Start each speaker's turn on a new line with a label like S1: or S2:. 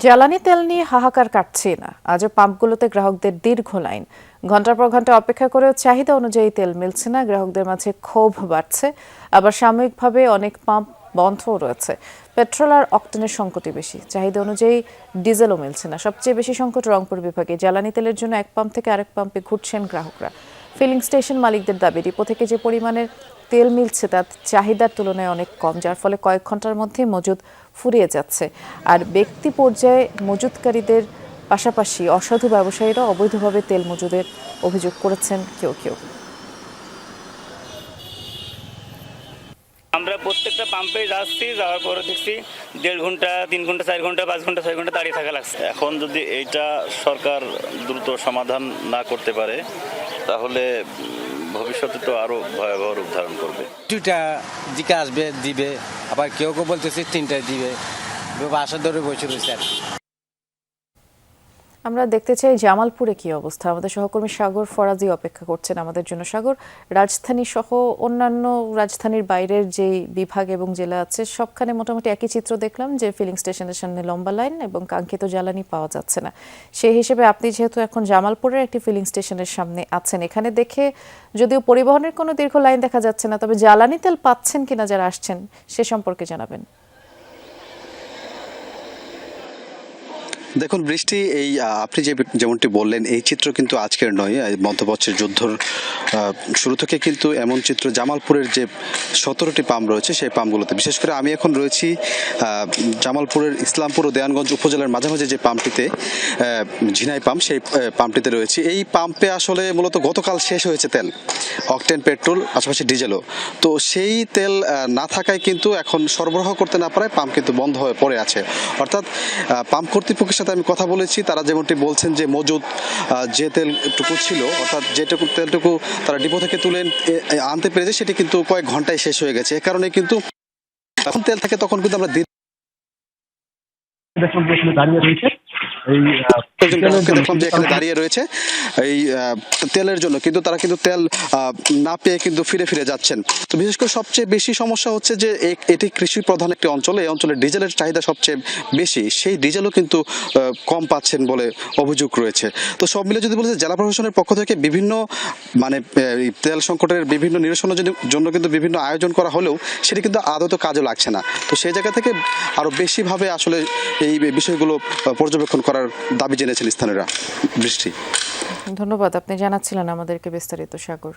S1: জ্বালানি তেল নিয়ে হাহাকার কাটছে না। আজও পাম্পগুলোতে গ্রাহকদের দীর্ঘ লাইন। ঘন্টার পর ঘন্টা অপেক্ষা করেও চাহিদা অনুযায়ী তেল মিলছে না। গ্রাহকদের মাঝে ক্ষোভ বাড়ছে। আবার সাময়িকভাবে অনেক পাম্প বন্ধও রয়েছে। পেট্রোল আর অক্টেনের সংকটই বেশি। চাহিদা অনুযায়ী ডিজেলও মিলছে না। সবচেয়ে বেশি সংকট রংপুর বিভাগে। জ্বালানি তেলের জন্য এক পাম্প থেকে আরেক পাম্পে ঘুরছেন গ্রাহকরা। ফিলিং স্টেশন মালিকদের দাবি, ডিপো থেকে যে পরিমাণের তেল মিলছে তা চাহিদার তুলনায় অনেক কম, যার ফলে কয়েক ঘন্টার মধ্যেই মজুদ ফুরিয়ে যাচ্ছে। আর ব্যক্তি পর্যায়ে মজুতকারীদের পাশাপাশি অসাধু ব্যবসায়ীরা অবৈধভাবে তেল মজুদের অভিযোগ করেছেন কেউ কেউ।
S2: আমরা প্রত্যেকটা পাম্পে যাচ্ছি, যাওয়ার পরে দেখছি 1.5 ঘন্টা 3 ঘন্টা 4 ঘন্টা 5 ঘন্টা 6 ঘন্টা দাঁড়িয়ে থাকা লাগছে।
S3: এখন যদি এইটা সরকার দ্রুত সমাধান না করতে পারে তাহলে ভবিষ্যতে তো আরো ভয়াবহ রূপ ধারণ করবে।
S4: 2টা দিকে আসবে দিবে, আবার কেউ কেউ বলতেছে 3টায় দিবে। বাসা ধরে বসে রয়েছে আর কি।
S1: আমরা দেখতে চাই জামালপুরে কি অবস্থা। আমাদের সহকর্মী সাগর ফরাজি অপেক্ষা করছেন আমাদের জন্য। সাগর, রাজধানী সহ অন্যান্য রাজধানীর বাইরের যে বিভাগ এবং জেলা আছে সবখানে মোটামুটি একই চিত্র দেখলাম, যে ফিলিং স্টেশনের সামনে লম্বা লাইন এবং কাঙ্ক্ষিত জ্বালানি পাওয়া যাচ্ছে না। সেই হিসেবে আপনি যেহেতু এখন জামালপুরের একটি ফিলিং স্টেশনের সামনে আছেন, এখানে দেখে যদিও পরিবহনের কোনো দীর্ঘ লাইন দেখা যাচ্ছে না, তবে জ্বালানি তেল পাচ্ছেন কিনা যারা আসছেন সে সম্পর্কে জানাবেন।
S5: দেখুন বৃষ্টি, এই আপনি যেমনটি বললেন এই চিত্র কিন্তু আজকের নয়। মধ্যপ্রাচ্যের যুদ্ধর শুরু থেকে কিন্তু এমন চিত্র জামালপুরের যে 17টি পাম্প রয়েছে সেই পাম্পগুলোতে, বিশেষ করে আমি এখন রয়েছি জামালপুরের ইসলামপুর ও দেওয়ানগঞ্জ উপজেলার মাঝামাঝি যে পাম্পটিতে, ঝিনাই পাম্প, সেই পাম্পটিতে রয়েছে। এই পাম্পে আসলে মূলত গতকাল শেষ হয়েছে তেল, অকটেন, পেট্রোল, পাশাপাশি ডিজেলও। তো সেই তেল না থাকায় কিন্তু এখন সরবরাহ করতে না পারায় পাম্প কিন্তু বন্ধ হয়ে পড়ে আছে। অর্থাৎ পাম্প কর্তৃপক্ষের সাথে আমি কথা বলেছি, তারা যেমনটি বলছেন যে মজুদ যে তেলটুকু ছিল, অর্থাৎ যেটুকু তেলটুকু তারা ডিপো থেকে তুলে আনতে পেরেছে সেটি কিন্তু কয়েক ঘন্টায় শেষ হয়ে গেছে। এ কারণে কিন্তু এখন তেল থাকে তখন কিন্তু আমরা
S6: দাঁড়িয়ে রয়েছে
S5: দেখলাম যে এখানে দাঁড়িয়ে রয়েছে এই তেলের জন্য, কিন্তু তারা কিন্তু তেল না পেয়ে কিন্তু ফিরে ফিরে যাচ্ছেন। তো বিশেষ করে সবচেয়ে বেশি সমস্যা হচ্ছে যে এটি কৃষি প্রধান একটি অঞ্চল, এই অঞ্চলে ডিজেলের চাহিদা সবচেয়ে বেশি, সেই ডিজেলও কিন্তু কম পাচ্ছেন বলে অভিযোগ রয়েছে। তো সব মিলে যদি বলছে জেলা প্রশাসনের পক্ষ থেকে বিভিন্ন তেল সংকটের বিভিন্ন নিরসনের জন্য কিন্তু বিভিন্ন আয়োজন করা হলেও সেটি কিন্তু আদৌ কাজে লাগছে না। তো সেই জায়গা থেকে আরো বেশিভাবে আসলে এই বিষয়গুলো পর্যবেক্ষণ করার দাবি জেনেছেন স্থানীয়রা। বৃষ্টি,
S1: ধন্যবাদ, আপনি জানাচ্ছিলেন আমাদেরকে বিস্তারিত। সাগর।